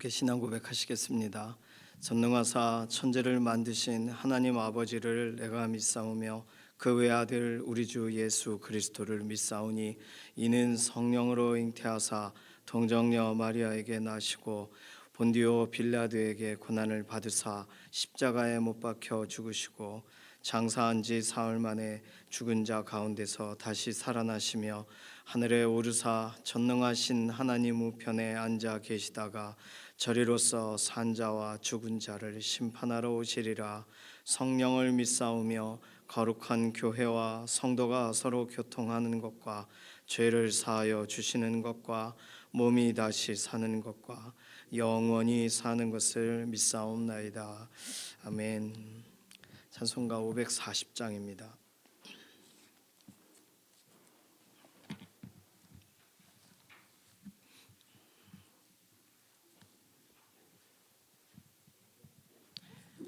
함께 신앙 고백하시겠습니다. 전능하사 천지를 만드신 하나님 아버지를 내가 믿사오며 그 외아들 우리 주 예수 그리스도를 믿사오니 이는 성령으로 잉태하사 동정녀 마리아에게 나시고 본디오 빌라드에게 고난을 받으사 십자가에 못 박혀 죽으시고 장사한 지 사흘 만에 죽은 자 가운데서 다시 살아나시며 하늘에 오르사 전능하신 하나님 우편에 앉아 계시다가 저리로서 산 자와 죽은 자를 심판하러 오시리라. 성령을 믿사오며 거룩한 교회와 성도가 서로 교통하는 것과 죄를 사하여 주시는 것과 몸이 다시 사는 것과 영원히 사는 것을 믿사옵나이다. 아멘. 찬송가 540장입니다.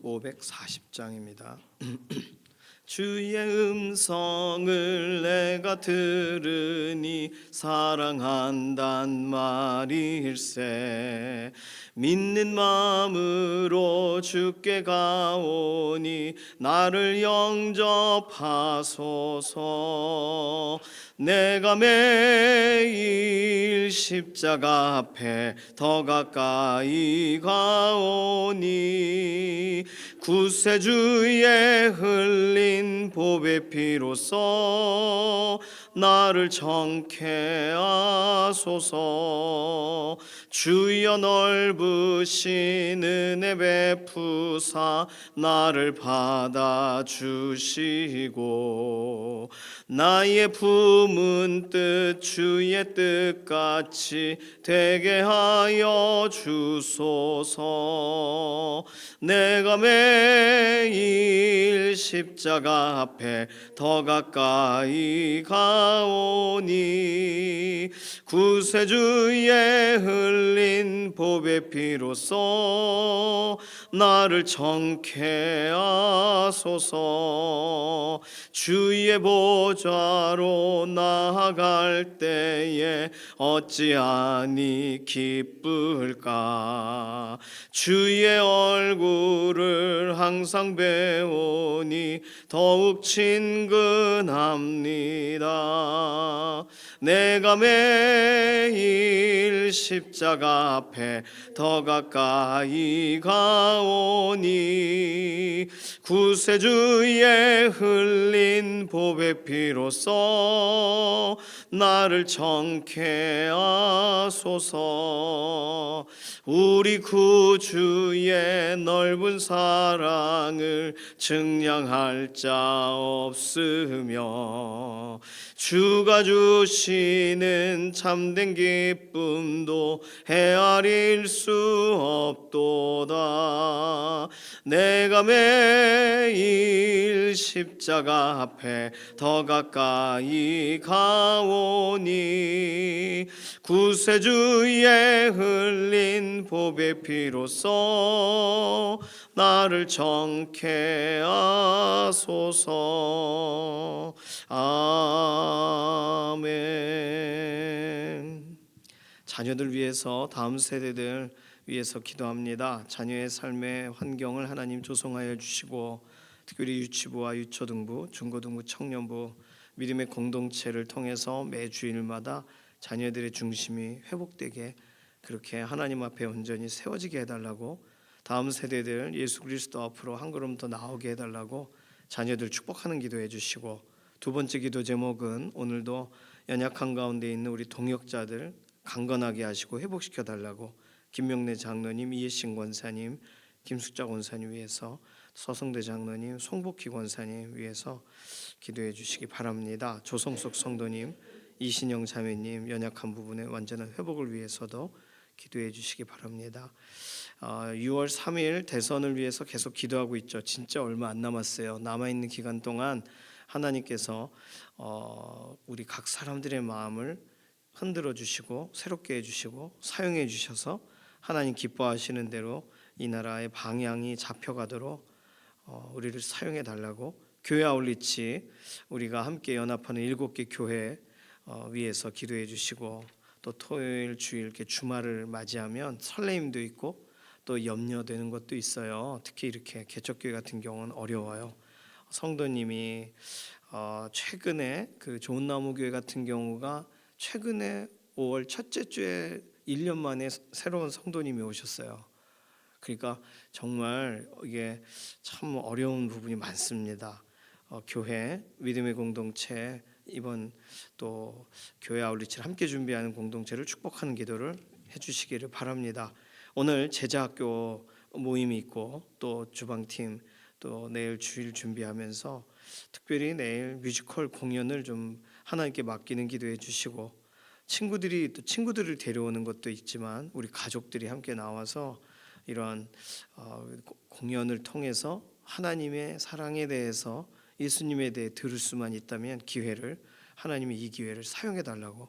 (540장입니다) 주의 음성을 내가 들으니 사랑한단 말일세. 믿는 마음으로 주께 가오니 나를 영접하소서. 내가 매일 십자가 앞에 더 가까이 가오니 구세주의 흘린 보배 피로써 나를 정케 하소서. 주여 넓으신 은혜 베푸사 나를 받아주시고 나의 품은 뜻 주의 뜻같이 되게 하여 주소서. 내가 매일 십자가 앞에 더 가까이 가오니 구세주의 흘린 보배 피로써 나를 정케 하소서. 주의 보좌로 나아갈 때에 어찌하니 기쁠까. 주의 얼굴을 항상 배우니 더욱 친근합니다. 내가 매일 십자가 앞에 더 가까이 가오니 구세주의 흘린 보배 피로써 나를 정케 하소서. 우리 구주의 넓은 사랑을 증량할 자 없으며 주가 주시는 참된 기쁨도 헤아릴 수 없도다. 내가 매일 십자가 앞에 더 가까이 가오니 구세주의 흘린 보배 피로써 나를 정케 하소서. 아멘. 자녀들 위해서, 다음 세대들 위해서 기도합니다. 자녀의 삶의 환경을 하나님 조성하여 주시고 특별히 유치부와 유초등부, 중고등부, 청년부 믿음의 공동체를 통해서 매 주일마다 자녀들의 중심이 회복되게 그렇게 하나님 앞에 온전히 세워지게 해달라고, 다음 세대들 예수 그리스도 앞으로 한 걸음 더 나오게 해달라고 자녀들 축복하는 기도해 주시고, 두 번째 기도 제목은 오늘도 연약한 가운데 있는 우리 동역자들 강건하게 하시고 회복시켜 달라고 김명래 장로님, 이해신 권사님, 김숙자 권사님 위해서, 서성대 장로님, 송복희 권사님 위해서 기도해 주시기 바랍니다. 조성석 성도님, 이신영 자매님 연약한 부분의 완전한 회복을 위해서도 기도해 주시기 바랍니다. 6월 3일 대선을 위해서 계속 기도하고 있죠. 진짜 얼마 안 남았어요. 남아있는 기간 동안 하나님께서 우리 각 사람들의 마음을 흔들어 주시고 새롭게 해주시고 사용해 주셔서 하나님 기뻐하시는 대로 이 나라의 방향이 잡혀가도록 우리를 사용해 달라고, 교회 아울리치 우리가 함께 연합하는 7개 교회 위해서 기도해 주시고, 또 토요일 주일 이렇게 주말을 맞이하면 설레임도 있고 또 염려되는 것도 있어요. 특히 이렇게 개척교회 같은 경우는 어려워요. 성도님이 최근에 그 좋은 나무 교회 같은 경우가 최근에 5월 첫째 주에 1년 만에 새로운 성도님이 오셨어요. 그러니까 정말 이게 참 어려운 부분이 많습니다. 교회 믿음의 공동체 이번 또 교회 아울리치를 함께 준비하는 공동체를 축복하는 기도를 해주시기를 바랍니다. 오늘 제자학교 모임이 있고 또 주방팀 또 내일 주일 준비하면서 특별히 내일 뮤지컬 공연을 좀 하나님께 맡기는 기도해 주시고 친구들이 또 친구들을 데려오는 것도 있지만 우리 가족들이 함께 나와서 이러한 공연을 통해서 하나님의 사랑에 대해서 예수님에 대해 들을 수만 있다면 하나님이 이 기회를 사용해 달라고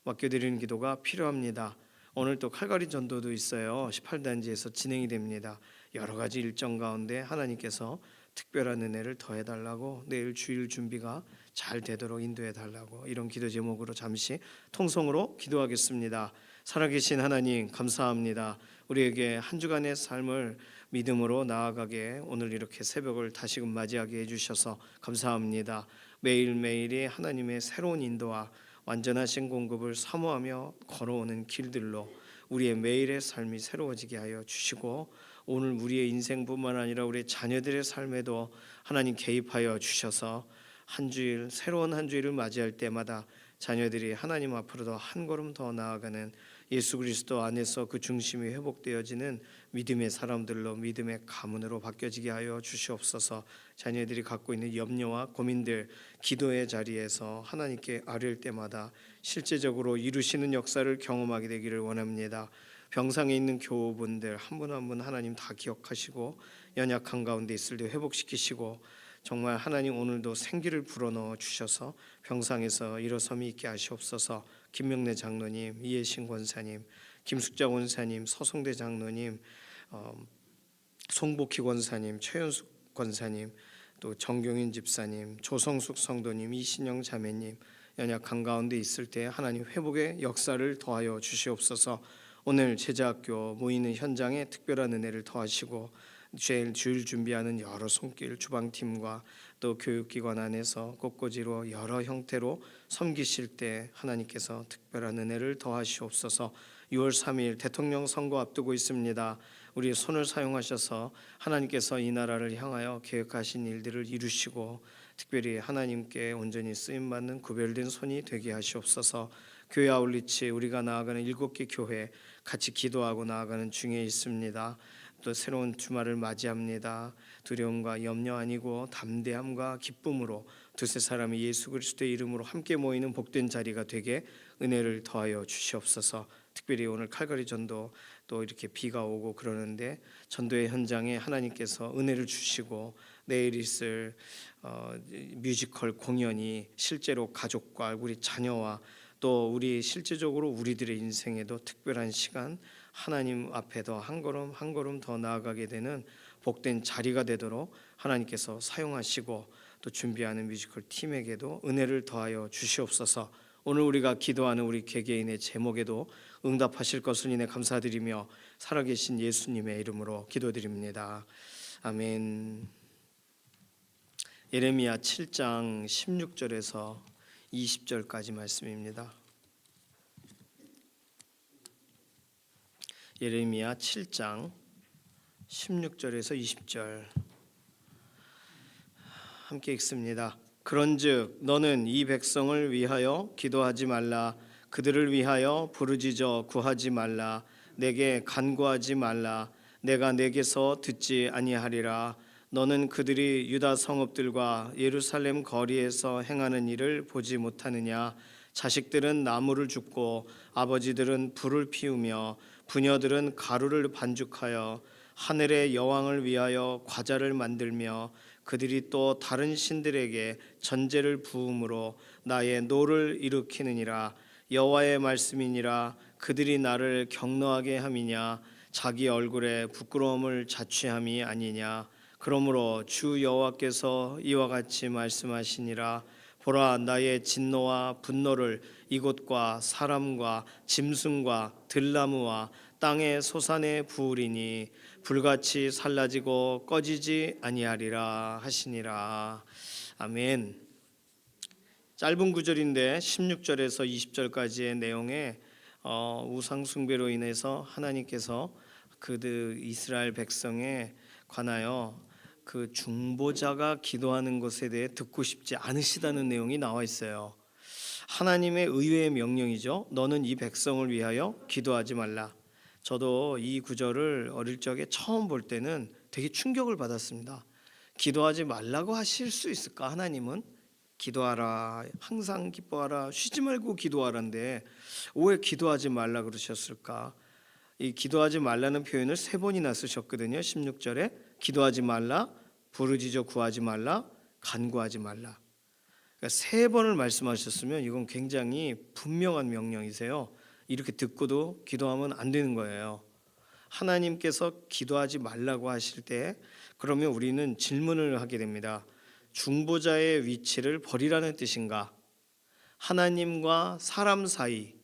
맡겨드리는 기도가 필요합니다. 오늘 또 칼갈이 전도도 있어요. 18단지에서 진행이 됩니다. 여러 가지 일정 가운데 하나님께서 특별한 은혜를 더해 달라고 내일 주일 준비가 잘 되도록 인도해 달라고 이런 기도 제목으로 잠시 통성으로 기도하겠습니다. 살아계신 하나님 감사합니다. 우리에게 한 주간의 삶을 믿음으로 나아가게 오늘 이렇게 새벽을 다시금 맞이하게 해주셔서 감사합니다. 매일매일이 하나님의 새로운 인도와 완전하신 공급을 사모하며 걸어오는 길들로 우리의 매일의 삶이 새로워지게 하여 주시고 오늘 우리의 인생뿐만 아니라 우리 자녀들의 삶에도 하나님 개입하여 주셔서 한 주일 새로운 한 주일을 맞이할 때마다 자녀들이 하나님 앞으로 더 한 걸음 더 나아가는 예수 그리스도 안에서 그 중심이 회복되어지는 믿음의 사람들로 믿음의 가문으로 바뀌어지게 하여 주시옵소서. 자녀들이 갖고 있는 염려와 고민들 기도의 자리에서 하나님께 아뢰을 때마다 실제적으로 이루시는 역사를 경험하게 되기를 원합니다. 병상에 있는 교우분들 한 분 한 분 하나님 다 기억하시고 연약한 가운데 있을 때 회복시키시고 정말 하나님 오늘도 생기를 불어넣어 주셔서 병상에서 일어섬이 있게 하시옵소서. 김명래 장로님, 이해신 권사님, 김숙자 권사님, 서성대 장로님, 송복희 권사님, 최현숙 권사님, 또 정경인 집사님, 조성숙 성도님, 이신영 자매님 연약한 가운데 있을 때 하나님 회복의 역사를 더하여 주시옵소서. 오늘 제자학교 모이는 현장에 특별한 은혜를 더하시고 주일 준비하는 여러 손길 주방팀과 또 교육기관 안에서 꽃꽂이로 여러 형태로 섬기실 때 하나님께서 특별한 은혜를 더하시옵소서. 6월 3일 대통령 선거 앞두고 있습니다. 우리의 손을 사용하셔서 하나님께서 이 나라를 향하여 계획하신 일들을 이루시고 특별히 하나님께 온전히 쓰임받는 구별된 손이 되게 하시옵소서. 교회 아울리치 우리가 나아가는 7개 교회 같이 기도하고 나아가는 중에 있습니다. 또 새로운 주말을 맞이합니다. 두려움과 염려 아니고 담대함과 기쁨으로 두세 사람이 예수 그리스도의 이름으로 함께 모이는 복된 자리가 되게 은혜를 더하여 주시옵소서. 특별히 오늘 칼갈이 전도 또 이렇게 비가 오고 그러는데 전도의 현장에 하나님께서 은혜를 주시고 내일 있을 뮤지컬 공연이 실제로 가족과 우리 자녀와 또 우리 실제적으로 우리들의 인생에도 특별한 시간 하나님 앞에 더 한 걸음 한 걸음 더 나아가게 되는 복된 자리가 되도록 하나님께서 사용하시고 또 준비하는 뮤지컬 팀에게도 은혜를 더하여 주시옵소서. 오늘 우리가 기도하는 우리 개개인의 제목에도 응답하실 것을 인해 감사드리며 살아계신 예수님의 이름으로 기도드립니다. 아멘. 예레미야 7장 16절에서 20절까지 말씀입니다. 예레미야 7장 16절에서 20절 함께 읽습니다. 그런즉 너는 이 백성을 위하여 기도하지 말라. 그들을 위하여 부르짖어 구하지 말라. 내게 간구하지 말라. 내가 내게서 듣지 아니하리라. 너는 그들이 유다 성읍들과 예루살렘 거리에서 행하는 일을 보지 못하느냐. 자식들은 나무를 줍고 아버지들은 불을 피우며 부녀들은 가루를 반죽하여 하늘의 여왕을 위하여 과자를 만들며 그들이 또 다른 신들에게 전제를 부음으로 나의 노를 일으키느니라. 여호와의 말씀이니라. 그들이 나를 경노하게 함이냐. 자기 얼굴에 부끄러움을 자취함이 아니냐. 그러므로 주 여호와께서 이와 같이 말씀하시니라. 보라, 나의 진노와 분노를 이곳과 사람과 짐승과 들나무와 땅의 소산에 부으리니 불같이 살라지고 꺼지지 아니하리라 하시니라. 아멘. 짧은 구절인데 16절에서 20절까지의 내용에 우상 숭배로 인해서 하나님께서 그들 이스라엘 백성에 관하여 그 중보자가 기도하는 것에 대해 듣고 싶지 않으시다는 내용이 나와 있어요. 하나님의 의외의 명령이죠. 너는 이 백성을 위하여 기도하지 말라. 저도 이 구절을 어릴 적에 처음 볼 때는 되게 충격을 받았습니다. 기도하지 말라고 하실 수 있을까? 하나님은 기도하라, 항상 기뻐하라, 쉬지 말고 기도하라인데 왜 기도하지 말라 그러셨을까? 이 기도하지 말라는 표현을 3번이나 쓰셨거든요. 16절에 기도하지 말라, 부르짖어 구하지 말라, 간구하지 말라. 그러니까 3번을 말씀하셨으면 이건 굉장히 분명한 명령이세요. 이렇게 듣고도 기도하면 안 되는 거예요. 하나님께서 기도하지 말라고 하실 때 그러면 우리는 질문을 하게 됩니다. 중보자의 위치를 버리라는 뜻인가? 하나님과 사람 사이,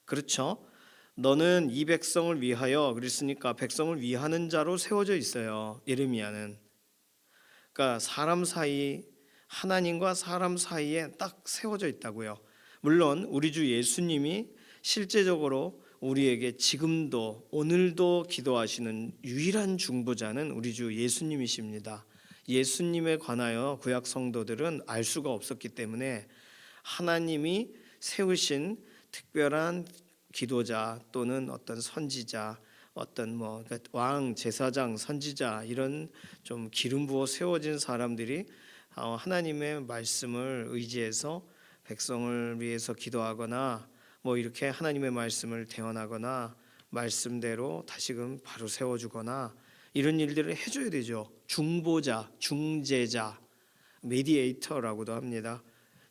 그렇죠? 너는 이 백성을 위하여 그랬으니까 백성을 위하는 자로 세워져 있어요. 예레미야는. 그러니까 사람 사이, 하나님과 사람 사이에 딱 세워져 있다고요. 물론 우리 주 예수님이 실제적으로 우리에게 지금도 오늘도 기도하시는 유일한 중보자는 우리 주 예수님이십니다. 예수님에 관하여 구약 성도들은 알 수가 없었기 때문에 하나님이 세우신 특별한 기도자 또는 어떤 선지자, 어떤 왕, 제사장, 선지자 이런 좀 기름 부어 세워진 사람들이 하나님의 말씀을 의지해서 백성을 위해서 기도하거나 이렇게 하나님의 말씀을 대언하거나 말씀대로 다시금 바로 세워주거나 이런 일들을 해줘야 되죠. 중보자, 중재자, 메디에이터라고도 합니다.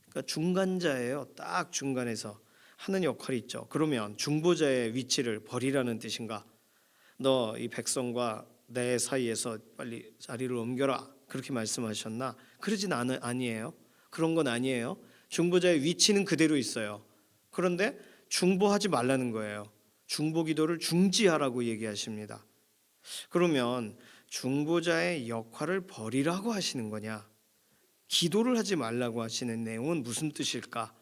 그러니까 중간자예요. 딱 중간에서 하는 역할이 있죠. 그러면 중보자의 위치를 버리라는 뜻인가? 너 이 백성과 내 사이에서 빨리 자리를 옮겨라 그렇게 말씀하셨나? 그러진 아니에요. 그런 건 아니에요. 중보자의 위치는 그대로 있어요. 그런데 중보하지 말라는 거예요. 중보 기도를 중지하라고 얘기하십니다. 그러면 중보자의 역할을 버리라고 하시는 거냐? 기도를 하지 말라고 하시는 내용은 무슨 뜻일까?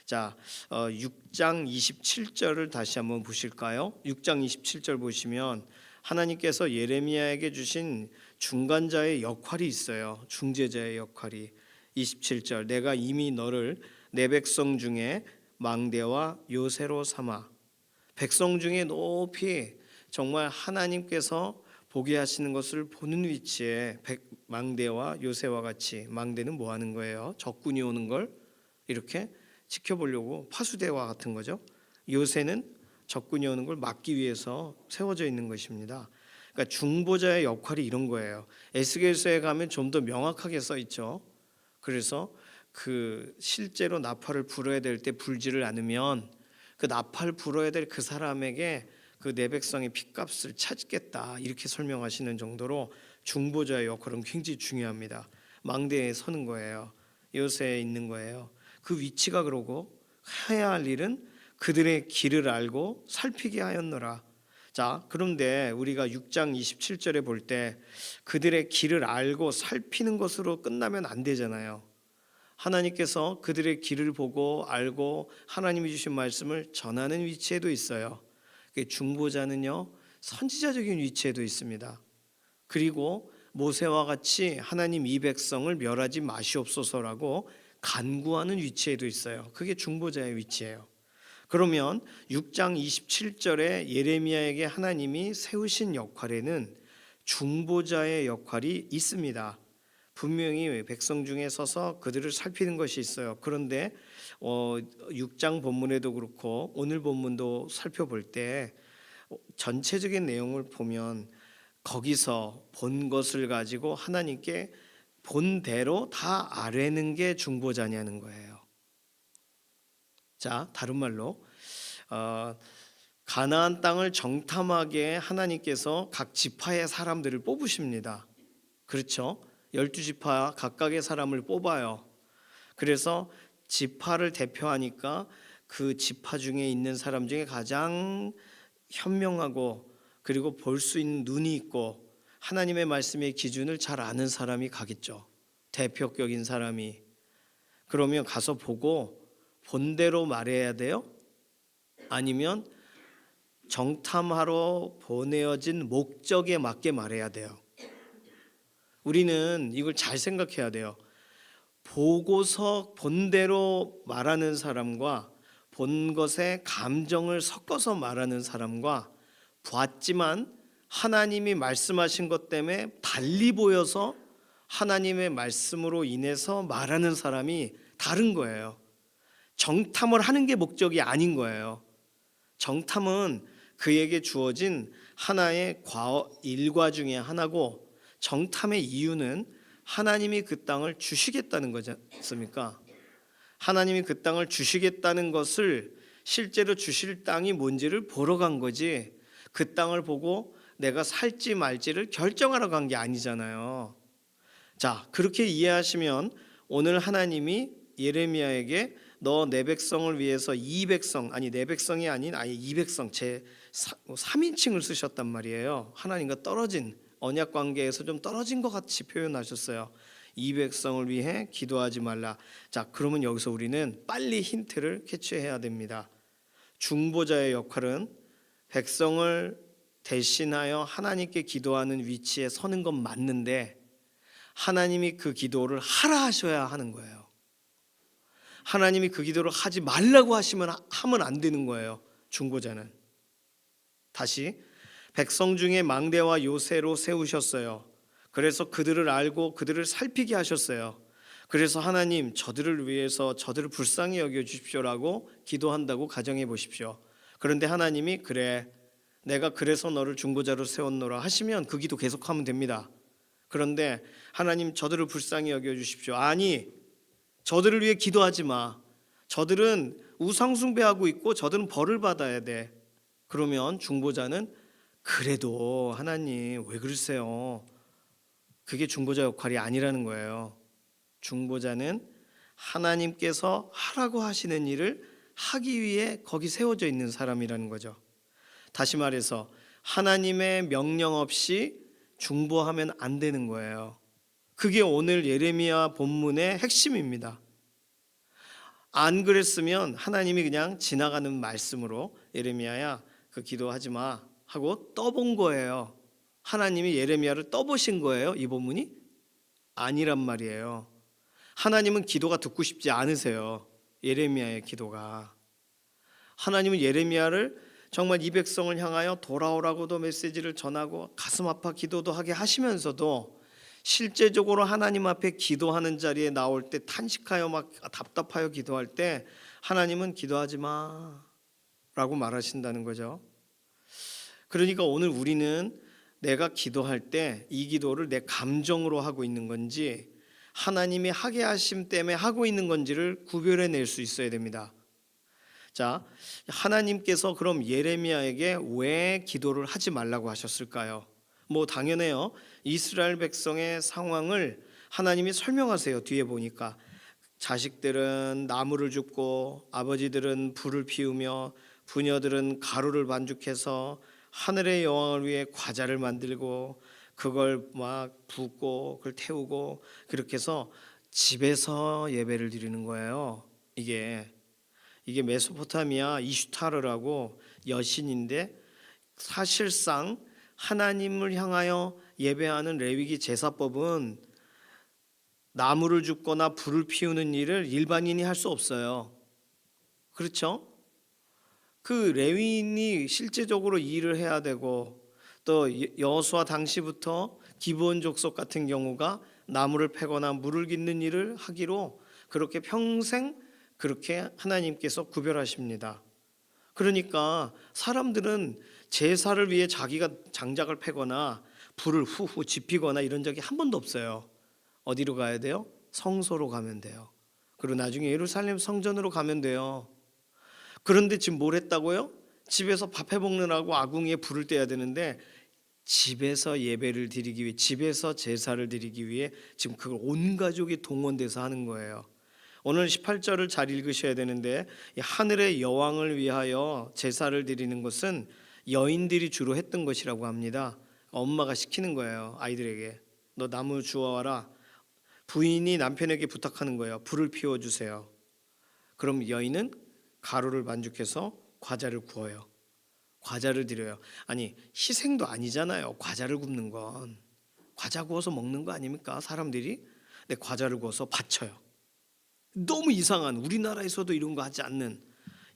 자, 6장 27절을 다시 한번 보실까요? 6장 27절 보시면 하나님께서 예레미야에게 주신 중간자의 역할이 있어요. 중재자의 역할이. 27절 내가 이미 너를 내 백성 중에 망대와 요새로 삼아. 백성 중에 높이 정말 하나님께서 보게 하시는 것을 보는 위치에 망대와 요새와 같이, 망대는 뭐 하는 거예요? 적군이 오는 걸 이렇게 지켜보려고, 파수대와 같은 거죠. 요새는 적군이 오는 걸 막기 위해서 세워져 있는 것입니다. 그러니까 중보자의 역할이 이런 거예요. 에스겔서에 가면 좀 더 명확하게 써 있죠. 그래서 그 실제로 나팔을 불어야 될 때 불지를 않으면 그 나팔 불어야 될 그 사람에게 그 내 백성의 핏값을 찾겠다 이렇게 설명하시는 정도로 중보자의 역할은 굉장히 중요합니다. 망대에 서는 거예요. 요새에 있는 거예요. 그 위치가 그러고 해야 할 일은 그들의 길을 알고 살피게 하였노라. 자, 그런데 우리가 6장 27절에 볼 때 그들의 길을 알고 살피는 것으로 끝나면 안 되잖아요. 하나님께서 그들의 길을 보고 알고 하나님이 주신 말씀을 전하는 위치에도 있어요. 중보자는요, 선지자적인 위치에도 있습니다. 그리고 모세와 같이 하나님 이 백성을 멸하지 마시옵소서라고 간구하는 위치에도 있어요. 그게 중보자의 위치예요. 그러면 6장 27절에 예레미야에게 하나님이 세우신 역할에는 중보자의 역할이 있습니다. 분명히 백성 중에 서서 그들을 살피는 것이 있어요. 그런데 6장 본문에도 그렇고 오늘 본문도 살펴볼 때 전체적인 내용을 보면 거기서 본 것을 가지고 하나님께 본대로 다 아뢰는 게 중보자냐는 거예요. 자, 다른 말로 가나안 땅을 정탐하게 하나님께서 각 지파의 사람들을 뽑으십니다. 그렇죠? 12지파 각각의 사람을 뽑아요. 그래서 지파를 대표하니까 그 지파 중에 있는 사람 중에 가장 현명하고 그리고 볼 수 있는 눈이 있고 하나님의 말씀의 기준을 잘 아는 사람이 가겠죠. 대표격인 사람이. 그러면 가서 보고 본대로 말해야 돼요? 아니면 정탐하러 보내어진 목적에 맞게 말해야 돼요? 우리는 이걸 잘 생각해야 돼요. 보고서 본대로 말하는 사람과 본 것에 감정을 섞어서 말하는 사람과 봤지만 하나님이 말씀하신 것 때문에 달리 보여서 하나님의 말씀으로 인해서 말하는 사람이 다른 거예요. 정탐을 하는 게 목적이 아닌 거예요. 정탐은 그에게 주어진 하나의 일과 중에 하나고, 정탐의 이유는 하나님이 그 땅을 주시겠다는 거지 않습니까? 하나님이 그 땅을 주시겠다는 것을 실제로 주실 땅이 뭔지를 보러 간 거지, 그 땅을 보고 내가 살지 말지를 결정하러 간 게 아니잖아요. 자, 그렇게 이해하시면 오늘 하나님이 예레미야에게 너 내 백성을 위해서 이 백성, 아니 내 백성이 아닌 아예 이 백성, 제 3인칭을 쓰셨단 말이에요. 하나님과 떨어진, 언약 관계에서 좀 떨어진 것 같이 표현하셨어요. 이 백성을 위해 기도하지 말라. 자, 그러면 여기서 우리는 빨리 힌트를 캐치해야 됩니다. 중보자의 역할은 백성을 대신하여 하나님께 기도하는 위치에 서는 건 맞는데 하나님이 그 기도를 하라 하셔야 하는 거예요. 하나님이 그 기도를 하지 말라고 하면 안 되는 거예요. 중보자는. 다시, 백성 중에 망대와 요새로 세우셨어요. 그래서 그들을 알고 그들을 살피게 하셨어요. 그래서 하나님, 저들을 위해서 저들을 불쌍히 여겨 주십시오라고 기도한다고 가정해 보십시오. 그런데 하나님이 그래, 내가 그래서 너를 중보자로 세웠노라 하시면 그 기도 계속하면 됩니다. 그런데 하나님, 저들을 불쌍히 여겨 주십시오. 아니, 저들을 위해 기도하지 마. 저들은 우상 숭배하고 있고 저들은 벌을 받아야 돼. 그러면 중보자는 그래도 하나님 왜 그러세요? 그게 중보자 역할이 아니라는 거예요. 중보자는 하나님께서 하라고 하시는 일을 하기 위해 거기 세워져 있는 사람이라는 거죠. 다시 말해서 하나님의 명령 없이 중보하면 안 되는 거예요. 그게 오늘 예레미야 본문의 핵심입니다. 안 그랬으면 하나님이 그냥 지나가는 말씀으로 예레미야야 그 기도하지 마 하고 떠본 거예요. 하나님이 예레미야를 떠보신 거예요, 이 본문이? 아니란 말이에요. 하나님은 기도가 듣고 싶지 않으세요. 예레미야의 기도가. 하나님은 예레미야를 정말 이 백성을 향하여 돌아오라고도 메시지를 전하고 가슴 아파 기도도 하게 하시면서도 실제적으로 하나님 앞에 기도하는 자리에 나올 때 탄식하여 막 답답하여 기도할 때 하나님은 기도하지 마 라고 말하신다는 거죠. 그러니까 오늘 우리는 내가 기도할 때 이 기도를 내 감정으로 하고 있는 건지 하나님이 하게 하심 때문에 하고 있는 건지를 구별해낼 수 있어야 됩니다. 자, 하나님께서 그럼 예레미야에게 왜 기도를 하지 말라고 하셨을까요? 뭐 당연해요. 이스라엘 백성의 상황을 하나님이 설명하세요. 뒤에 보니까 자식들은 나무를 줍고 아버지들은 불을 피우며 부녀들은 가루를 반죽해서 하늘의 여왕을 위해 과자를 만들고 그걸 막 붓고 그걸 태우고 그렇게 해서 집에서 예배를 드리는 거예요. 이게 메소포타미아 이슈타르라고 여신인데 사실상 하나님을 향하여 예배하는 레위기 제사법은 나무를 줍거나 불을 피우는 일을 일반인이 할 수 없어요. 그렇죠? 그 레위인이 실제적으로 일을 해야 되고 또 여호수아 당시부터 기브온 족속 같은 경우가 나무를 패거나 물을 깃는 일을 하기로 그렇게 평생 그렇게 하나님께서 구별하십니다. 그러니까 사람들은 제사를 위해 자기가 장작을 패거나 불을 후후 지피거나 이런 적이 한 번도 없어요. 어디로 가야 돼요? 성소로 가면 돼요. 그리고 나중에 예루살렘 성전으로 가면 돼요. 그런데 지금 뭘 했다고요? 집에서 밥 해먹느라고 아궁이에 불을 떼야 되는데 집에서 예배를 드리기 위해, 집에서 제사를 드리기 위해 지금 그걸 온 가족이 동원돼서 하는 거예요. 오늘 18절을 잘 읽으셔야 되는데, 이 하늘의 여왕을 위하여 제사를 드리는 것은 여인들이 주로 했던 것이라고 합니다. 엄마가 시키는 거예요. 아이들에게 너 나무 주워와라. 부인이 남편에게 부탁하는 거예요. 불을 피워주세요. 그럼 여인은 가루를 반죽해서 과자를 구워요. 과자를 드려요. 아니, 희생도 아니잖아요. 과자를 굽는 건 과자 구워서 먹는 거 아닙니까? 사람들이. 근데 과자를 구워서 바쳐요. 너무 이상한, 우리나라에서도 이런 거 하지 않는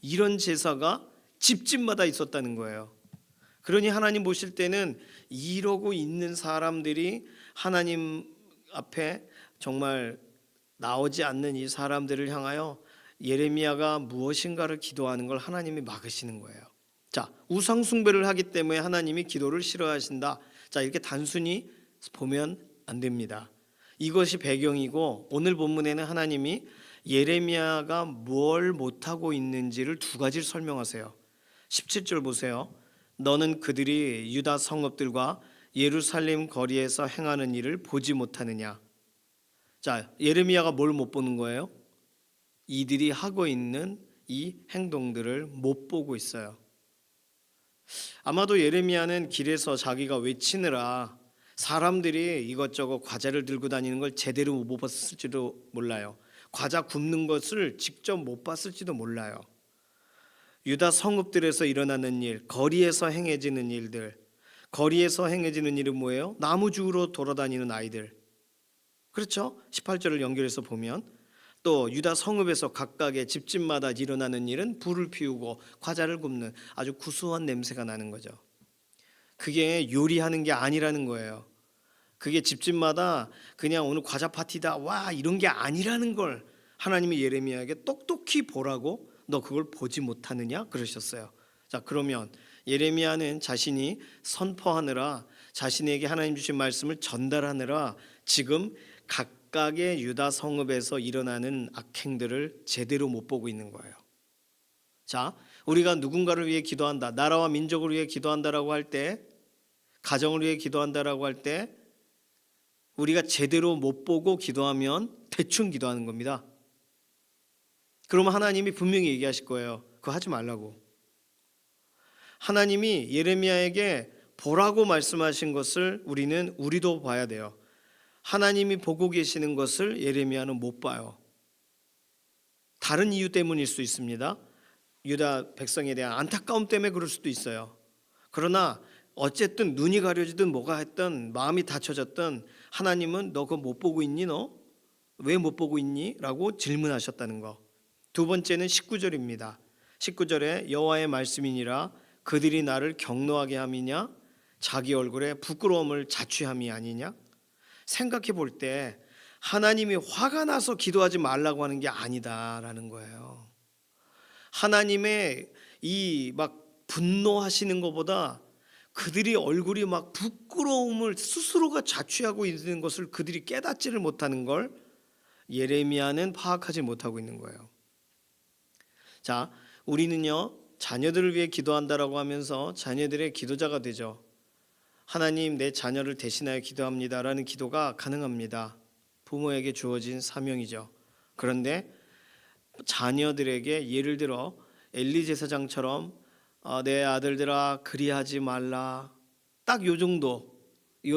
이런 제사가 집집마다 있었다는 거예요. 그러니 하나님 보실 때는 이러고 있는 사람들이 하나님 앞에 정말 나오지 않는 이 사람들을 향하여 예레미야가 무엇인가를 기도하는 걸 하나님이 막으시는 거예요. 자, 우상 숭배를 하기 때문에 하나님이 기도를 싫어하신다. 자, 이렇게 단순히 보면 안 됩니다. 이것이 배경이고, 오늘 본문에는 하나님이 예레미야가 뭘 못하고 있는지를 두 가지를 설명하세요. 17절 보세요. 너는 그들이 유다 성읍들과 예루살렘 거리에서 행하는 일을 보지 못하느냐. 자, 예레미야가 뭘 못 보는 거예요? 이들이 하고 있는 이 행동들을 못 보고 있어요. 아마도 예레미야는 길에서 자기가 외치느라 사람들이 이것저것 과자를 들고 다니는 걸 제대로 못 봤을지도 몰라요. 과자 굽는 것을 직접 못 봤을지도 몰라요. 유다 성읍들에서 일어나는 일, 거리에서 행해지는 일들. 거리에서 행해지는 일은 뭐예요? 나무 주우러 돌아다니는 아이들. 그렇죠? 18절을 연결해서 보면 또 유다 성읍에서 각각의 집집마다 일어나는 일은 불을 피우고 과자를 굽는 아주 구수한 냄새가 나는 거죠. 그게 요리하는 게 아니라는 거예요. 그게 집집마다 그냥 오늘 과자 파티다 와 이런 게 아니라는 걸 하나님이 예레미야에게 똑똑히 보라고, 너 그걸 보지 못하느냐 그러셨어요. 자, 그러면 예레미야는 자신이 선포하느라, 자신에게 하나님 주신 말씀을 전달하느라 지금 각각의 유다 성읍에서 일어나는 악행들을 제대로 못 보고 있는 거예요. 자, 우리가 누군가를 위해 기도한다, 나라와 민족을 위해 기도한다라고 할 때, 가정을 위해 기도한다라고 할 때 우리가 제대로 못 보고 기도하면 대충 기도하는 겁니다. 그러면 하나님이 분명히 얘기하실 거예요. 그거 하지 말라고. 하나님이 예레미야에게 보라고 말씀하신 것을 우리도 봐야 돼요. 하나님이 보고 계시는 것을 예레미야는 못 봐요. 다른 이유 때문일 수 있습니다. 유다 백성에 대한 안타까움 때문에 그럴 수도 있어요. 그러나 어쨌든 눈이 가려지든 뭐가 했든 마음이 닫혀졌든 하나님은 너 그거 못 보고 있니? 너 왜 못 보고 있니? 라고 질문하셨다는 거. 두 번째는 19절입니다. 19절에 여호와의 말씀이니라 그들이 나를 경노하게 함이냐 자기 얼굴에 부끄러움을 자취함이 아니냐. 생각해 볼 때 하나님이 화가 나서 기도하지 말라고 하는 게 아니다라는 거예요. 하나님의 이 막 분노하시는 것보다 그들이 얼굴이 막 부끄러움을 스스로가 자취하고 있는 것을 그들이 깨닫지를 못하는 걸 예레미야는 파악하지 못하고 있는 거예요. 자, 우리는요 자녀들을 위해 기도한다라고 하면서 자녀들의 기도자가 되죠. 하나님, 내 자녀를 대신하여 기도합니다라는 기도가 가능합니다. 부모에게 주어진 사명이죠. 그런데 자녀들에게 예를 들어 엘리 제사장처럼 내 아들들아 그리하지 말라, 딱 요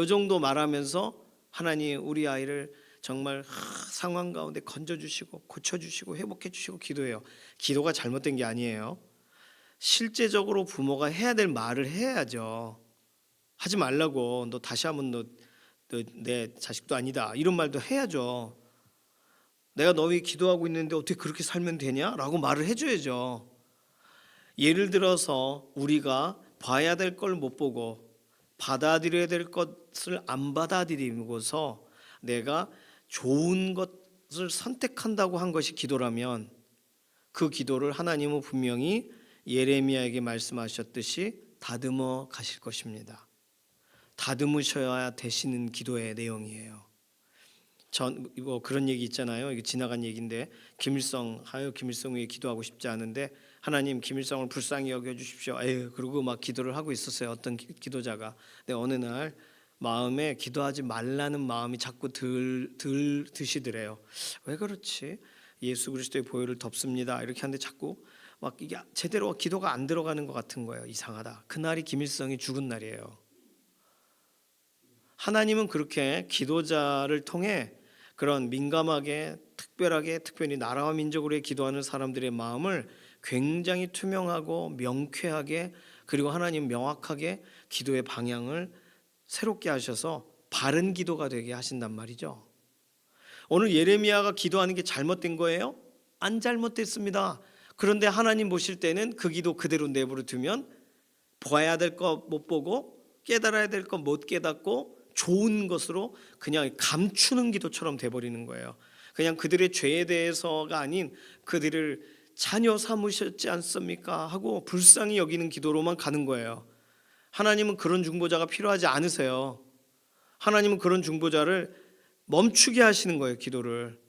정도 말하면서 하나님 우리 아이를 정말 상황 가운데 건져주시고 고쳐주시고 회복해주시고 기도해요. 기도가 잘못된 게 아니에요. 실제적으로 부모가 해야 될 말을 해야죠. 하지 말라고, 너 다시 하면 너 내 자식도 아니다 이런 말도 해야죠. 내가 너 위해 기도하고 있는데 어떻게 그렇게 살면 되냐? 라고 말을 해줘야죠. 예를 들어서 우리가 봐야 될 걸 못 보고 받아들여야 될 것을 안 받아들이고서 내가 좋은 것을 선택한다고 한 것이 기도라면 그 기도를 하나님은 분명히 예레미야에게 말씀하셨듯이 다듬어 가실 것입니다. 다듬으셔야 되시는 기도의 내용이에요. 전 이거 그런 얘기 있잖아요. 이게 지나간 얘기인데 김일성 위해 기도하고 싶지 않은데 하나님 김일성을 불쌍히 여겨 주십시오. 그러고 막 기도를 하고 있었어요. 어떤 기도자가. 근데 어느 날 마음에 기도하지 말라는 마음이 자꾸 드시더래요. 왜 그렇지? 예수 그리스도의 보혈을 덮습니다. 이렇게 하는데 자꾸 막 이게 제대로 기도가 안 들어가는 것 같은 거예요. 이상하다. 그날이 김일성이 죽은 날이에요. 하나님은 그렇게 기도자를 통해 그런 민감하게 특별히 나라와 민족을 위해 기도하는 사람들의 마음을 굉장히 투명하고 명쾌하게, 그리고 하나님 명확하게 기도의 방향을 새롭게 하셔서 바른 기도가 되게 하신단 말이죠. 오늘 예레미야가 기도하는 게 잘못된 거예요? 안 잘못됐습니다. 그런데 하나님 보실 때는 그 기도 그대로 내버려 두면 봐야 될 거 못 보고 깨달아야 될 거 못 깨닫고 좋은 것으로 그냥 감추는 기도처럼 돼버리는 거예요. 그냥 그들의 죄에 대해서가 아닌 그들을 자녀 삼으셨지 않습니까? 하고 불쌍히 여기는 기도로만 가는 거예요. 하나님은 그런 중보자가 필요하지 않으세요. 하나님은 그런 중보자를 멈추게 하시는 거예요. 기도를.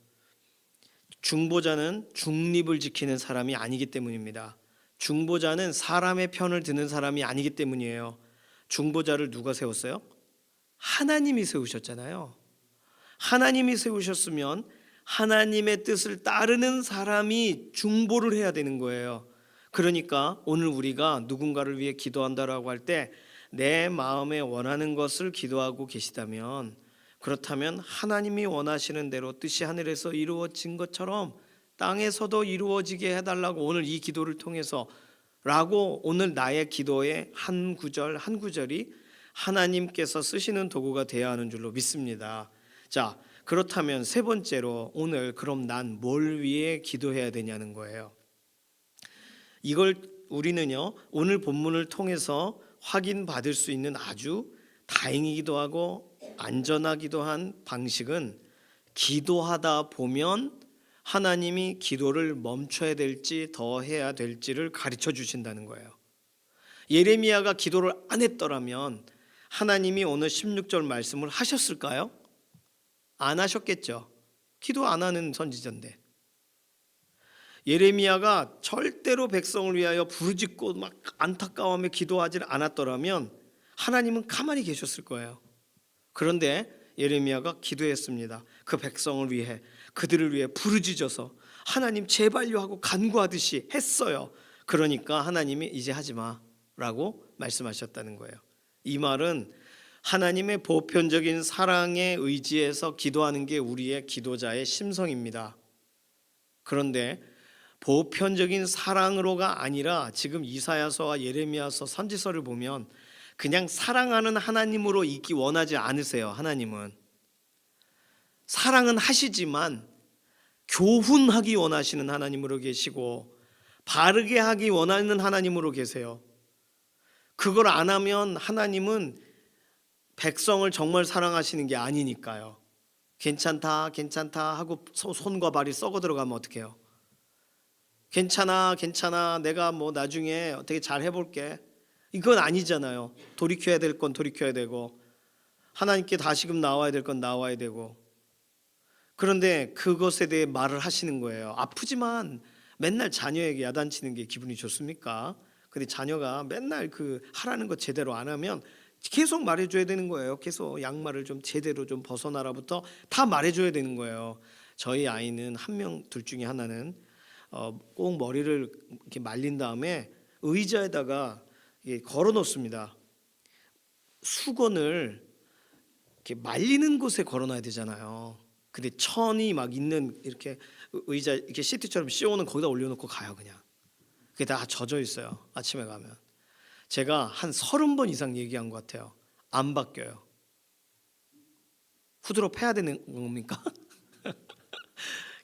중보자는 중립을 지키는 사람이 아니기 때문입니다. 중보자는 사람의 편을 드는 사람이 아니기 때문이에요. 중보자를 누가 세웠어요? 하나님이 세우셨잖아요. 하나님이 세우셨으면 하나님의 뜻을 따르는 사람이 중보를 해야 되는 거예요. 그러니까 오늘 우리가 누군가를 위해 기도한다라고 할 때 내 마음에 원하는 것을 기도하고 계시다면, 그렇다면 하나님이 원하시는 대로 뜻이 하늘에서 이루어진 것처럼 땅에서도 이루어지게 해달라고 오늘 이 기도를 통해서 라고, 오늘 나의 기도의 한 구절 한 구절이 하나님께서 쓰시는 도구가 되어야 하는 줄로 믿습니다. 자, 그렇다면 세 번째로 오늘 그럼 난 뭘 위해 기도해야 되냐는 거예요. 이걸 우리는요 오늘 본문을 통해서 확인받을 수 있는 아주 다행이기도 하고 안전하기도 한 방식은, 기도하다 보면 하나님이 기도를 멈춰야 될지 더 해야 될지를 가르쳐 주신다는 거예요. 예레미야가 기도를 안 했더라면 하나님이 오늘 16절 말씀을 하셨을까요? 안 하셨겠죠. 기도 안 하는 선지자인데. 예레미야가 절대로 백성을 위하여 부르짖고 막 안타까워하며 기도하지 않았더라면 하나님은 가만히 계셨을 거예요. 그런데 예레미야가 기도했습니다. 그 백성을 위해, 그들을 위해 부르짖어서 하나님 제발요 하고 간구하듯이 했어요. 그러니까 하나님이 이제 하지 마라고 말씀하셨다는 거예요. 이 말은 하나님의 보편적인 사랑에 의지해서 기도하는 게 우리의 기도자의 심성입니다. 그런데 보편적인 사랑으로가 아니라 지금 이사야서와 예레미야서 선지서를 보면 그냥 사랑하는 하나님으로 있기 원하지 않으세요. 하나님은 사랑은 하시지만 교훈하기 원하시는 하나님으로 계시고 바르게 하기 원하는 하나님으로 계세요. 그걸 안 하면 하나님은 백성을 정말 사랑하시는 게 아니니까요. 괜찮다 괜찮다 하고 손과 발이 썩어 들어가면 어떡해요? 괜찮아 괜찮아 내가 뭐 나중에 어떻게 잘 해볼게, 이건 아니잖아요. 돌이켜야 될 건 돌이켜야 되고 하나님께 다시금 나와야 될 건 나와야 되고. 그런데 그것에 대해 말을 하시는 거예요. 아프지만 맨날 자녀에게 야단치는 게 기분이 좋습니까? 근데 자녀가 맨날 그 하라는 거 제대로 안 하면 계속 말해줘야 되는 거예요. 계속 양말을 좀 제대로 좀 벗어나라부터 다 말해줘야 되는 거예요. 저희 아이는 한 명 둘 중에 하나는 꼭 머리를 이렇게 말린 다음에 의자에다가 걸어 놓습니다. 수건을 이렇게 말리는 곳에 걸어 놔야 되잖아요. 근데 천이 막 있는 이렇게 의자 이렇게 시트처럼 씌워놓은 거기다 올려놓고 가요. 그냥 그게 다 젖어 있어요. 아침에 가면 제가 한 30번 이상 얘기한 것 같아요. 안 바뀌어요. 후드로 패야 되는 겁니까?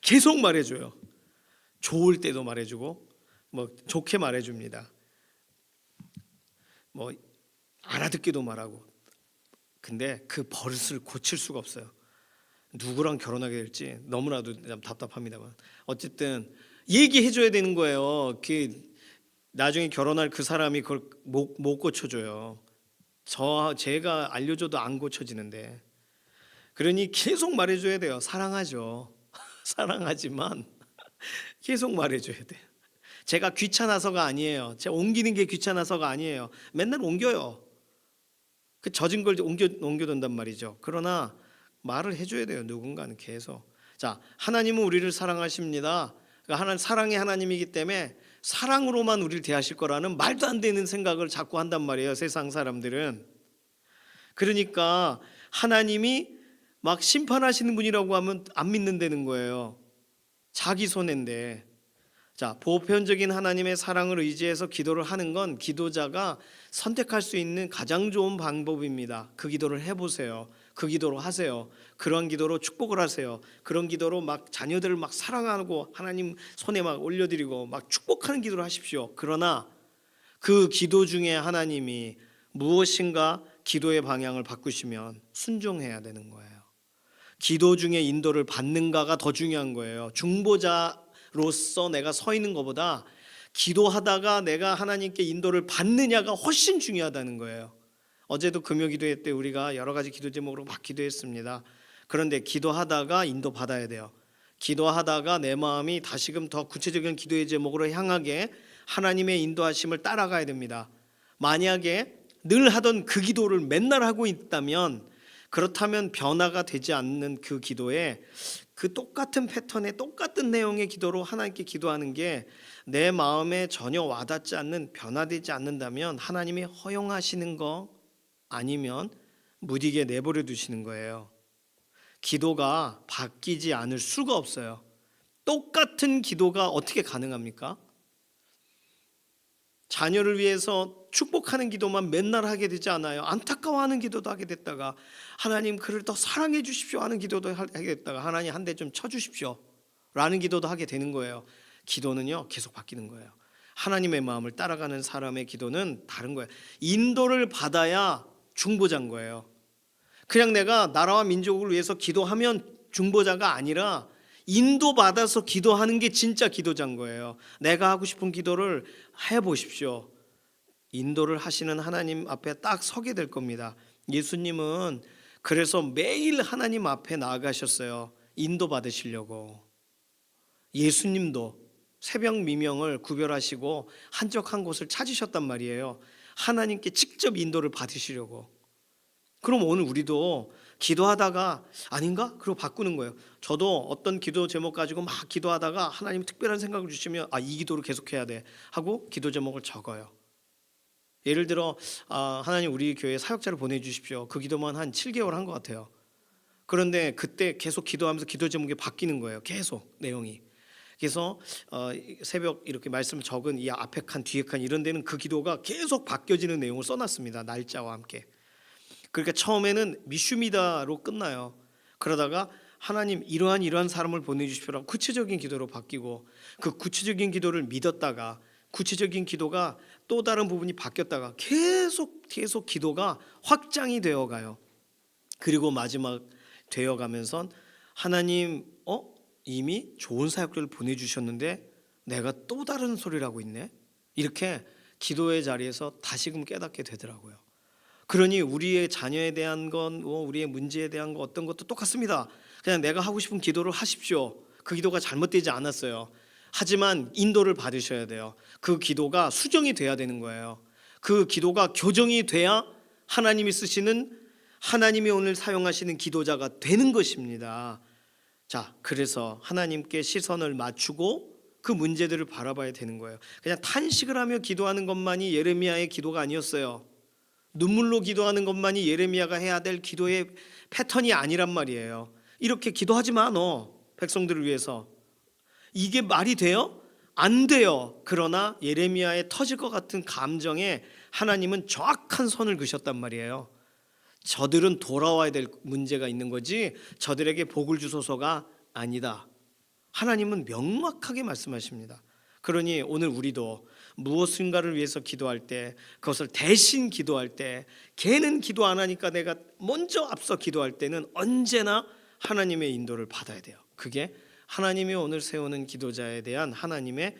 계속 말해줘요. 좋을 때도 말해주고 뭐 좋게 말해줍니다. 뭐 알아듣기도 말하고. 근데 그 버릇을 고칠 수가 없어요. 누구랑 결혼하게 될지 너무나도 답답합니다만 어쨌든 얘기해줘야 되는 거예요. 그 나중에 결혼할 그 사람이 그걸 못 고쳐줘요. 제가 알려줘도 안 고쳐지는데. 그러니 계속 말해줘야 돼요. 사랑하죠. 사랑하지만 계속 말해줘야 돼요. 제가 귀찮아서가 아니에요. 제가 옮기는 게 귀찮아서가 아니에요. 맨날 옮겨요. 그 젖은 걸 옮겨둔단 말이죠. 그러나 말을 해줘야 돼요. 누군가는 계속. 자, 하나님은 우리를 사랑하십니다. 그러니까 하나님 사랑의 하나님이기 때문에 사랑으로만 우리를 대하실 거라는 말도 안 되는 생각을 자꾸 한단 말이에요, 세상 사람들은. 그러니까 하나님이 막 심판하시는 분이라고 하면 안 믿는다는 거예요. 자기 손해인데. 자, 보편적인 하나님의 사랑을 의지해서 기도를 하는 건 기도자가 선택할 수 있는 가장 좋은 방법입니다. 그 기도를 해보세요. 그 기도로 하세요. 그런 기도로 축복을 하세요. 그런 기도로 막 자녀들을 막 사랑하고 하나님 손에 막 올려드리고 막 축복하는 기도를 하십시오. 그러나 그 기도 중에 하나님이 무엇인가 기도의 방향을 바꾸시면 순종해야 되는 거예요. 기도 중에 인도를 받는가가 더 중요한 거예요. 중보자로서 내가 서 있는 것보다 기도하다가 내가 하나님께 인도를 받느냐가 훨씬 중요하다는 거예요. 어제도 금요 기도회 때 우리가 여러 가지 기도 제목으로 막 기도했습니다. 그런데 기도하다가 인도 받아야 돼요. 기도하다가 내 마음이 다시금 더 구체적인 기도의 제목으로 향하게 하나님의 인도하심을 따라가야 됩니다. 만약에 늘 하던 그 기도를 맨날 하고 있다면, 그렇다면 변화가 되지 않는 그 기도에 그 똑같은 패턴의 똑같은 내용의 기도로 하나님께 기도하는 게 내 마음에 전혀 와닿지 않는, 변화되지 않는다면 하나님이 허용하시는 거 아니면 무디게 내버려 두시는 거예요. 기도가 바뀌지 않을 수가 없어요. 똑같은 기도가 어떻게 가능합니까? 자녀를 위해서 축복하는 기도만 맨날 하게 되지 않아요. 안타까워하는 기도도 하게 됐다가 하나님 그를 더 사랑해 주십시오 하는 기도도 하게 됐다가 하나님 한 대 좀 쳐주십시오 라는 기도도 하게 되는 거예요. 기도는요 계속 바뀌는 거예요. 하나님의 마음을 따라가는 사람의 기도는 다른 거예요. 인도를 받아야 중보자인 거예요. 그냥 내가 나라와 민족을 위해서 기도하면 중보자가 아니라 인도받아서 기도하는 게 진짜 기도자인 거예요. 내가 하고 싶은 기도를 해보십시오. 인도를 하시는 하나님 앞에 딱 서게 될 겁니다. 예수님은 그래서 매일 하나님 앞에 나아가셨어요. 인도받으시려고. 예수님도 새벽 미명을 구별하시고 한적한 곳을 찾으셨단 말이에요. 하나님께 직접 인도를 받으시려고. 그럼 오늘 우리도 기도하다가 아닌가? 그리고 바꾸는 거예요. 저도 어떤 기도 제목 가지고 막 기도하다가 하나님 특별한 생각을 주시면 이 기도를 계속해야 돼 하고 기도 제목을 적어요. 예를 들어 하나님 우리 교회 사역자를 보내주십시오. 그 기도만 한 7개월 한 것 같아요. 그런데 그때 계속 기도하면서 기도 제목이 바뀌는 거예요. 계속 내용이. 그래서 새벽 이렇게 말씀 적은 이 앞에 칸 뒤에 칸 이런 데는 그 기도가 계속 바뀌어지는 내용을 써놨습니다. 날짜와 함께. 그러니까 처음에는 미슈미다로 끝나요. 그러다가 하나님 이러한 사람을 보내주십시오라고 구체적인 기도로 바뀌고, 그 구체적인 기도를 믿었다가 구체적인 기도가 또 다른 부분이 바뀌었다가 계속 기도가 확장이 되어가요. 그리고 마지막 되어가면서 하나님 이미 좋은 사역들을 보내주셨는데 내가 또 다른 소리를 하고 있네. 이렇게 기도의 자리에서 다시금 깨닫게 되더라고요. 그러니 우리의 자녀에 대한 건 우리의 문제에 대한 거 어떤 것도 똑같습니다. 그냥 내가 하고 싶은 기도를 하십시오. 그 기도가 잘못되지 않았어요. 하지만 인도를 받으셔야 돼요. 그 기도가 수정이 돼야 되는 거예요. 그 기도가 교정이 돼야 하나님이 쓰시는, 하나님이 오늘 사용하시는 기도자가 되는 것입니다. 자, 그래서 하나님께 시선을 맞추고 그 문제들을 바라봐야 되는 거예요. 그냥 탄식을 하며 기도하는 것만이 예레미야의 기도가 아니었어요. 눈물로 기도하는 것만이 예레미야가 해야 될 기도의 패턴이 아니란 말이에요. 이렇게 기도하지 마, 너 백성들을 위해서. 이게 말이 돼요? 안 돼요. 그러나 예레미야의 터질 것 같은 감정에 하나님은 정확한 선을 그셨단 말이에요. 저들은 돌아와야 될 문제가 있는 거지 저들에게 복을 주소서가 아니다. 하나님은 명확하게 말씀하십니다. 그러니 오늘 우리도 무엇인가를 위해서 기도할 때, 그것을 대신 기도할 때, 걔는 기도 안 하니까 내가 먼저 앞서 기도할 때는 언제나 하나님의 인도를 받아야 돼요. 그게 하나님이 오늘 세우는 기도자에 대한 하나님의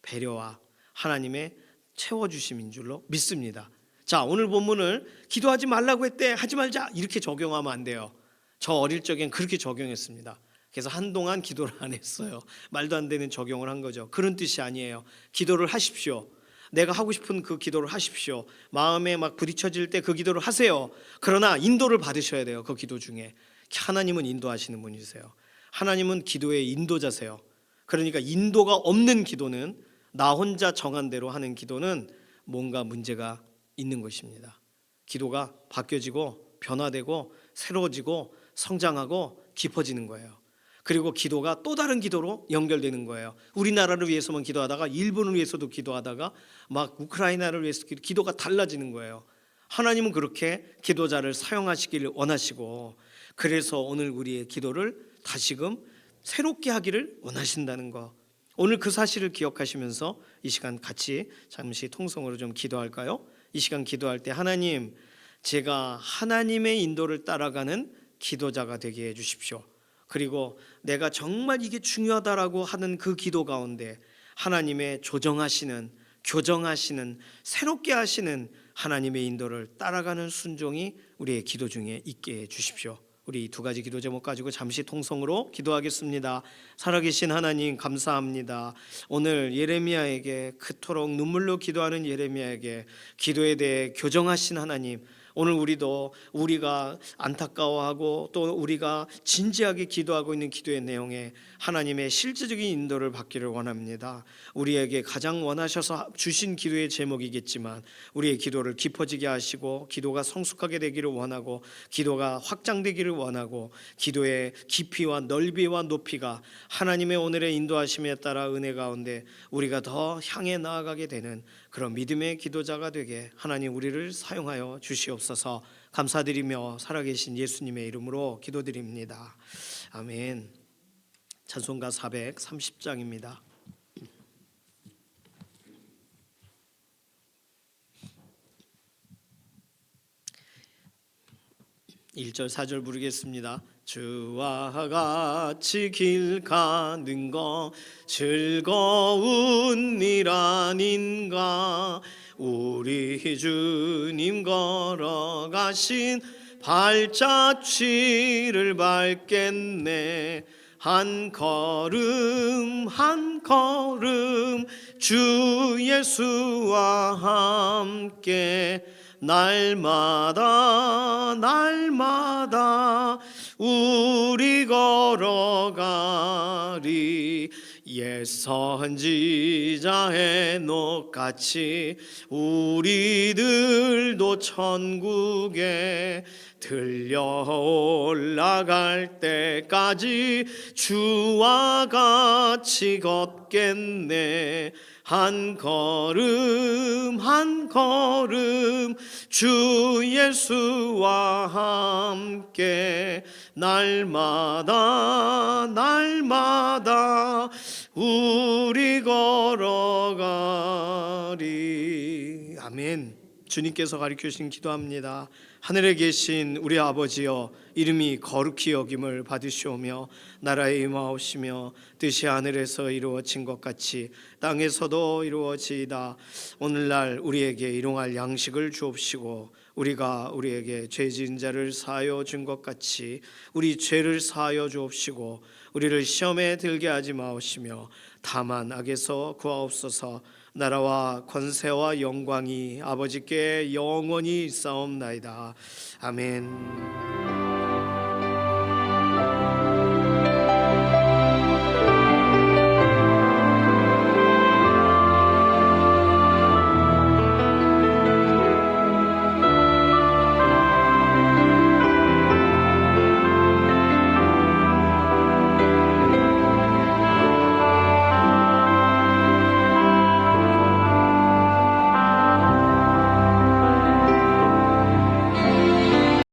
배려와 하나님의 채워주심인 줄로 믿습니다. 자, 오늘 본문을 기도하지 말라고 했대, 하지 말자 이렇게 적용하면 안 돼요. 저 어릴 적엔 그렇게 적용했습니다. 그래서 한동안 기도를 안 했어요. 말도 안 되는 적용을 한 거죠. 그런 뜻이 아니에요. 기도를 하십시오. 내가 하고 싶은 그 기도를 하십시오. 마음에 막 부딪혀질 때 그 기도를 하세요. 그러나 인도를 받으셔야 돼요. 그 기도 중에 하나님은 인도하시는 분이세요. 하나님은 기도의 인도자세요. 그러니까 인도가 없는 기도는, 나 혼자 정한 대로 하는 기도는 뭔가 문제가 있는 것입니다. 기도가 바뀌어지고 변화되고 새로워지고 성장하고 깊어지는 거예요. 그리고 기도가 또 다른 기도로 연결되는 거예요. 우리나라를 위해서만 기도하다가 일본을 위해서도 기도하다가 막 우크라이나를 위해서 기도가 달라지는 거예요. 하나님은 그렇게 기도자를 사용하시기를 원하시고, 그래서 오늘 우리의 기도를 다시금 새롭게 하기를 원하신다는 거, 오늘 그 사실을 기억하시면서 이 시간 같이 잠시 통성으로 좀 기도할까요? 이 시간 기도할 때, 하나님, 제가 하나님의 인도를 따라가는 기도자가 되게 해주십시오. 그리고 내가 정말 이게 중요하다라고 하는 그 기도 가운데 하나님의 조정하시는, 교정하시는, 새롭게 하시는 하나님의 인도를 따라가는 순종이 우리의 기도 중에 있게 해주십시오. 우리 두 가지 기도 제목 가지고 잠시 통성으로 기도하겠습니다. 살아계신 하나님, 감사합니다. 오늘 예레미야에게, 그토록 눈물로 기도하는 예레미야에게 기도에 대해 교정하신 하나님, 오늘 우리가 안타까워하고 또 우리가 진지하게 기도하고 있는 기도의 내용에 하나님의 실제적인 인도를 받기를 원합니다. 우리에게 가장 원하셔서 주신 기도의 제목이겠지만 우리의 기도를 깊어지게 하시고 기도가 성숙하게 되기를 원하고 기도가 확장되기를 원하고 기도의 깊이와 넓이와 높이가 하나님의 오늘의 인도하심에 따라 은혜 가운데 우리가 더 향해 나아가게 되는 그런 믿음의 기도자가 되게 하나님 우리를 사용하여 주시옵소서. 감사드리며 살아계신 예수님의 이름으로 기도드립니다. 아멘. 찬송가 430장입니다. 1절 4절 부르겠습니다. 주와 같이 길 가는 거 즐거운 일 아닌가. 우리 주님 걸어가신 발자취를 밟겠네. 한 걸음 한 걸음 주 예수와 함께 날마다 날마다 우리 걸어가리. 옛 선지자의 녹같이 우리들도 천국에 들려 올라갈 때까지 주와 같이 걷겠네. 한 걸음 한 걸음 주 예수와 함께 날마다 날마다 우리 걸어가리. 아멘. 주님께서 가르쳐 주신 기도합니다. 하늘에 계신 우리 아버지여, 이름이 거룩히 여김을 받으시오며 나라에 임하옵시며 뜻이 하늘에서 이루어진 것 같이 땅에서도 이루어지이다. 오늘날 우리에게 일용할 양식을 주옵시고 우리가 우리에게 죄 지은 자를 사하여 준 것 같이 우리 죄를 사하여 주옵시고 우리를 시험에 들게 하지 마옵시며 다만 악에서 구하옵소서. 나라와 권세와 영광이 아버지께 영원히 있사옵나이다. 아멘.